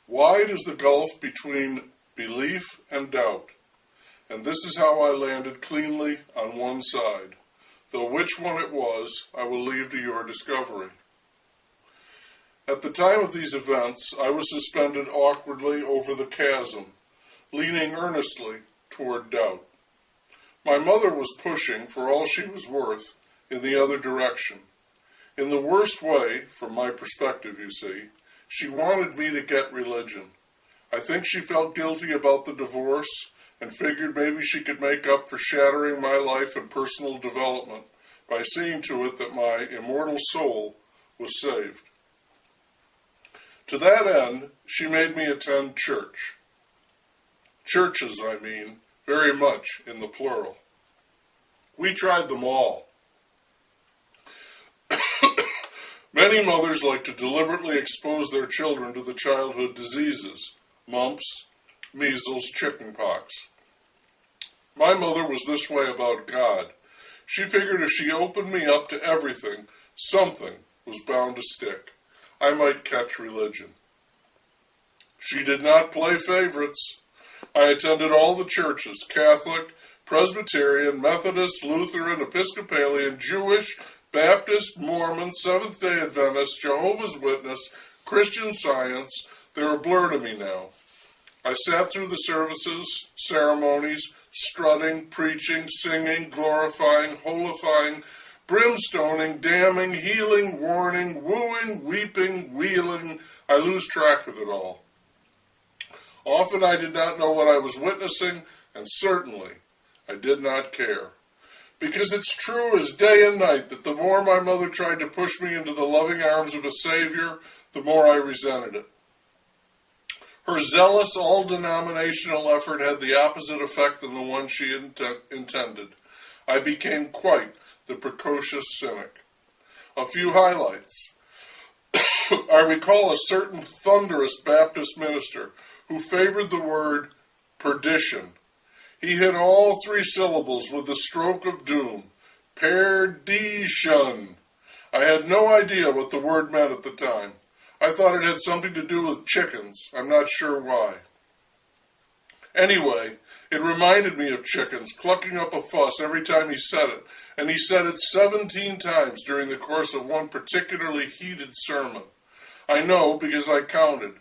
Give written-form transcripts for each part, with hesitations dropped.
Wide is the gulf between belief and doubt, and this is how I landed cleanly on one side, though which one it was I will leave to your discovery. At the time of these events, I was suspended awkwardly over the chasm, leaning earnestly toward doubt. My mother was pushing, for all she was worth, in the other direction. In the worst way, from my perspective, you see, she wanted me to get religion. I think she felt guilty about the divorce and figured maybe she could make up for shattering my life and personal development by seeing to it that my immortal soul was saved. To that end, she made me attend church. Churches, I mean, very much in the plural. We tried them all. Many mothers like to deliberately expose their children to the childhood diseases, mumps, measles, chickenpox. My mother was this way about God. She figured if she opened me up to everything, something was bound to stick. I might catch religion. She did not play favorites. I attended all the churches, Catholic, Presbyterian, Methodist, Lutheran, Episcopalian, Jewish, Baptist, Mormon, Seventh-day Adventist, Jehovah's Witness, Christian Science. They were a blur to me now. I sat through the services, ceremonies, strutting, preaching, singing, glorifying, holifying, brimstoning, damning, healing, warning, wooing, weeping, wheeling. I lose track of it all. Often I did not know what I was witnessing, and certainly I did not care. Because it's true as day and night that the more my mother tried to push me into the loving arms of a Savior, the more I resented it. Her zealous, all-denominational effort had the opposite effect than the one she intended. I became quite the precocious cynic. A few highlights. I recall a certain thunderous Baptist minister who favored the word perdition. He hit all three syllables with the stroke of doom. Perdition. I had no idea what the word meant at the time. I thought it had something to do with chickens. I'm not sure why. Anyway, it reminded me of chickens clucking up a fuss every time he said it, and he said it 17 times during the course of one particularly heated sermon. I know because I counted.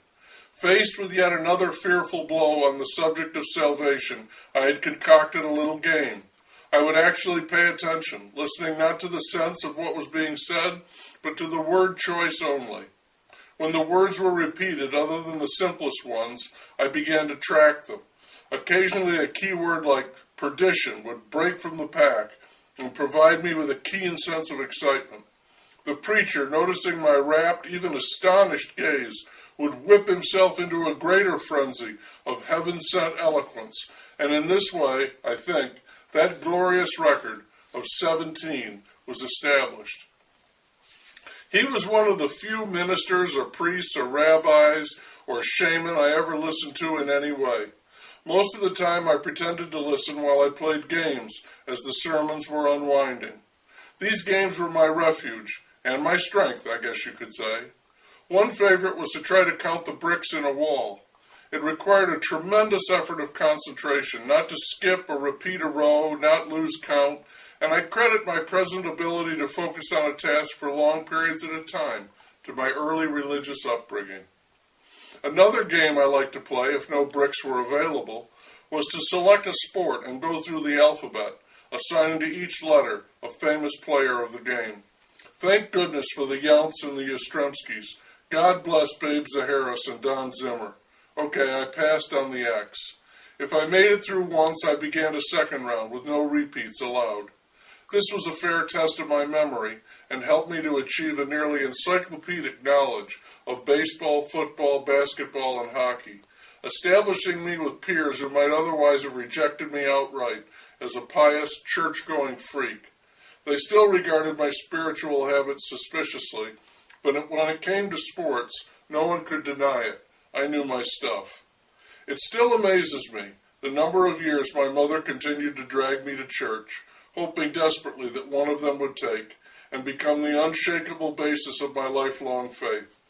Faced with yet another fearful blow on the subject of salvation, I had concocted a little game. I would actually pay attention, listening not to the sense of what was being said, but to the word choice only. When the words were repeated, other than the simplest ones, I began to track them. Occasionally a key word like perdition would break from the pack and provide me with a keen sense of excitement. The preacher, noticing my rapt, even astonished gaze, would whip himself into a greater frenzy of heaven-sent eloquence, and in this way, I think, that glorious record of 17 was established. He was one of the few ministers or priests or rabbis or shaman I ever listened to in any way. Most of the time I pretended to listen while I played games as the sermons were unwinding. These games were my refuge, and my strength, I guess you could say. One favorite was to try to count the bricks in a wall. It required a tremendous effort of concentration, not to skip or repeat a row, not lose count, and I credit my present ability to focus on a task for long periods at a time to my early religious upbringing. Another game I liked to play, if no bricks were available, was to select a sport and go through the alphabet, assigning to each letter a famous player of the game. Thank goodness for the Younts and the Yastrzemskis. God bless Babe Zaharis and Don Zimmer. Okay, I passed on the X. If I made it through once, I began a second round with no repeats allowed. This was a fair test of my memory and helped me to achieve a nearly encyclopedic knowledge of baseball, football, basketball, and hockey, establishing me with peers who might otherwise have rejected me outright as a pious, church-going freak. They still regarded my spiritual habits suspiciously, but when it came to sports, no one could deny it. I knew my stuff. It still amazes me the number of years my mother continued to drag me to church, hoping desperately that one of them would take and become the unshakable basis of my lifelong faith.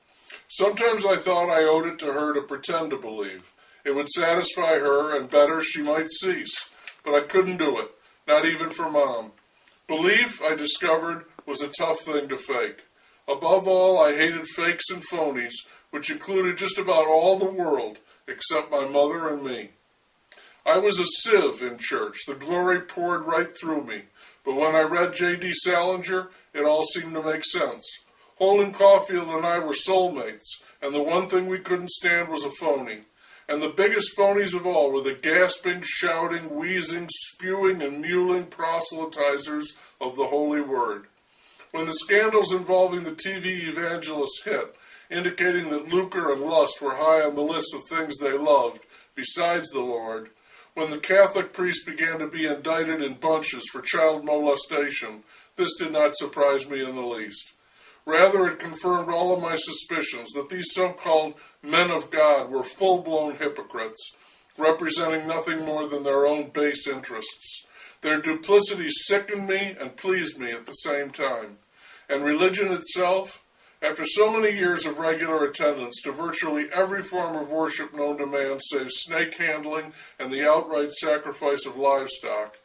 Sometimes I thought I owed it to her to pretend to believe. It would satisfy her, and better, she might cease. But I couldn't do it, not even for Mom. Belief, I discovered, was a tough thing to fake. Above all, I hated fakes and phonies, which included just about all the world, except my mother and me. I was a sieve in church. The glory poured right through me. But when I read J.D. Salinger, it all seemed to make sense. Holden Caulfield and I were soulmates, and the one thing we couldn't stand was a phony. And the biggest phonies of all were the gasping, shouting, wheezing, spewing, and mewling proselytizers of the Holy Word. When the scandals involving the TV evangelists hit, indicating that lucre and lust were high on the list of things they loved, besides the Lord, when the Catholic priests began to be indicted in bunches for child molestation, this did not surprise me in the least. Rather, it confirmed all of my suspicions that these so-called men of God were full-blown hypocrites, representing nothing more than their own base interests. Their duplicity sickened me and pleased me at the same time. And religion itself, after so many years of regular attendance to virtually every form of worship known to man save snake handling and the outright sacrifice of livestock,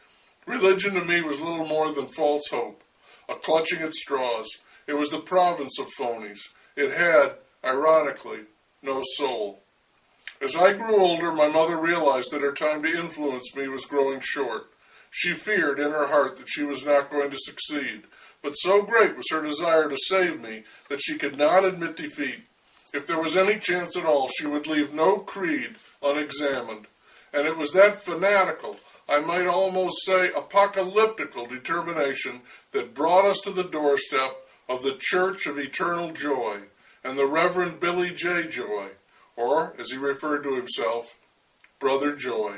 religion to me was little more than false hope, a clutching at straws. It was the province of phonies. It had, ironically, no soul. As I grew older, my mother realized that her time to influence me was growing short. She feared in her heart that she was not going to succeed, but so great was her desire to save me that she could not admit defeat. If there was any chance at all, she would leave no creed unexamined. And it was that fanatical, I might almost say apocalyptical determination that brought us to the doorstep of the Church of Eternal Joy and the Reverend Billy J. Joy, or, as he referred to himself, Brother Joy.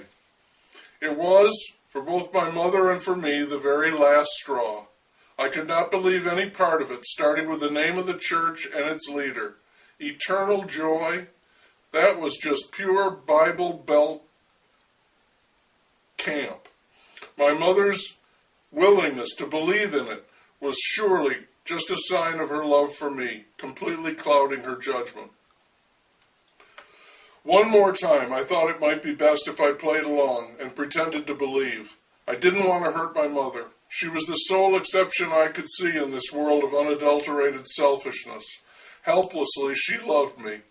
It was, for both my mother and for me, the very last straw. I could not believe any part of it, starting with the name of the church and its leader. Eternal Joy, that was just pure Bible Belt camp. My mother's willingness to believe in it was surely just a sign of her love for me, completely clouding her judgment. One more time, I thought it might be best if I played along and pretended to believe. I didn't want to hurt my mother. She was the sole exception I could see in this world of unadulterated selfishness. Helplessly, she loved me.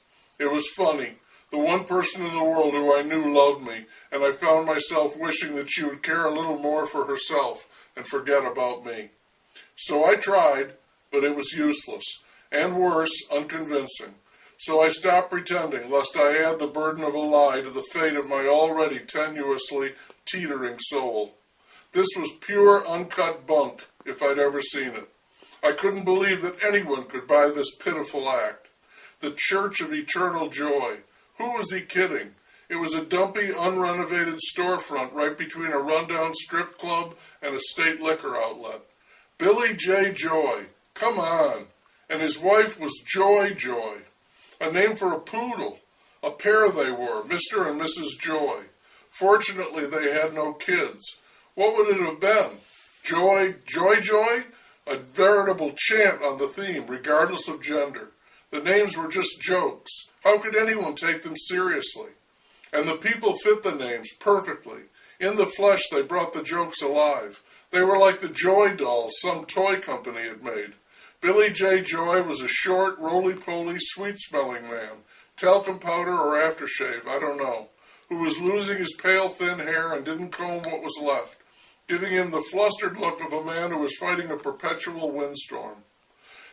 It was funny. The one person in the world who I knew loved me, and I found myself wishing that she would care a little more for herself and forget about me. So I tried, but it was useless, and worse, unconvincing. So I stopped pretending, lest I add the burden of a lie to the fate of my already tenuously teetering soul. This was pure, uncut bunk, if I'd ever seen it. I couldn't believe that anyone could buy this pitiful act. The Church of Eternal Joy. Who was he kidding? It was a dumpy, unrenovated storefront right between a rundown strip club and a state liquor outlet. Billy J. Joy. Come on. And his wife was Joy2. A name for a poodle. A pair they were, Mr. and Mrs. Joy. Fortunately, they had no kids. What would it have been? Joy? A veritable chant on the theme, regardless of gender. The names were just jokes. How could anyone take them seriously? And the people fit the names perfectly. In the flesh, they brought the jokes alive. They were like the Joy dolls some toy company had made. Billy J. Joy was a short, roly-poly, sweet-smelling man, talcum powder or aftershave, I don't know, who was losing his pale, thin hair and didn't comb what was left, giving him the flustered look of a man who was fighting a perpetual windstorm.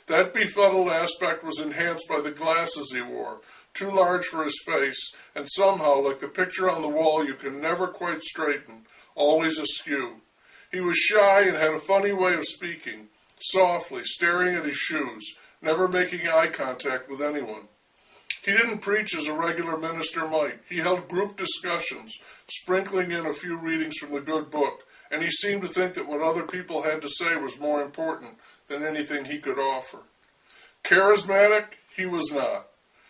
That befuddled aspect was enhanced by the glasses he wore, too large for his face, and somehow, like the picture on the wall you can never quite straighten, always askew. He was shy and had a funny way of speaking, softly, staring at his shoes, never making eye contact with anyone. He didn't preach as a regular minister might. He held group discussions, sprinkling in a few readings from the good book, and he seemed to think that what other people had to say was more important than anything he could offer. Charismatic? He was not.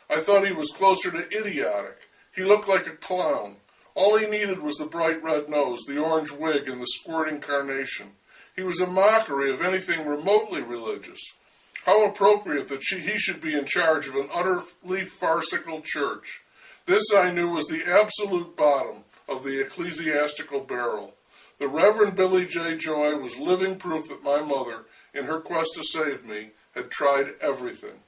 I thought he was closer to idiotic. He looked like a clown. All he needed was the bright red nose, the orange wig, and the squirting carnation. He was a mockery of anything remotely religious. How appropriate that he should be in charge of an utterly farcical church. This, I knew, was the absolute bottom of the ecclesiastical barrel. The Reverend Billy J. Joy was living proof that my mother, in her quest to save me, had tried everything.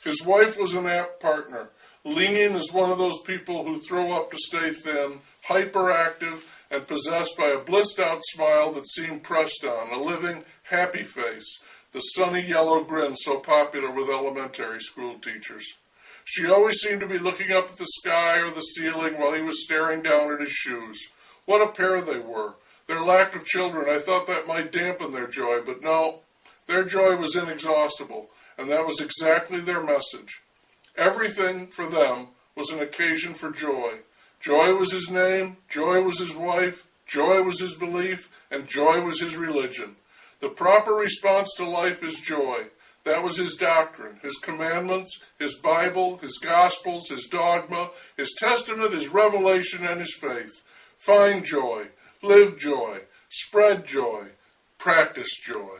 His wife was an apt partner, lean as one of those people who throw up to stay thin, hyperactive, and possessed by a blissed-out smile that seemed pressed on, a living, happy face, the sunny yellow grin so popular with elementary school teachers. She always seemed to be looking up at the sky or the ceiling while he was staring down at his shoes. What a pair they were. Their lack of children, I thought that might dampen their joy, but no, their joy was inexhaustible, and that was exactly their message. Everything for them was an occasion for joy. Joy was his name, joy was his wife, joy was his belief, and joy was his religion. The proper response to life is joy. That was his doctrine, his commandments, his Bible, his Gospels, his dogma, his testament, his revelation, and his faith. Find joy, live joy, spread joy, practice joy.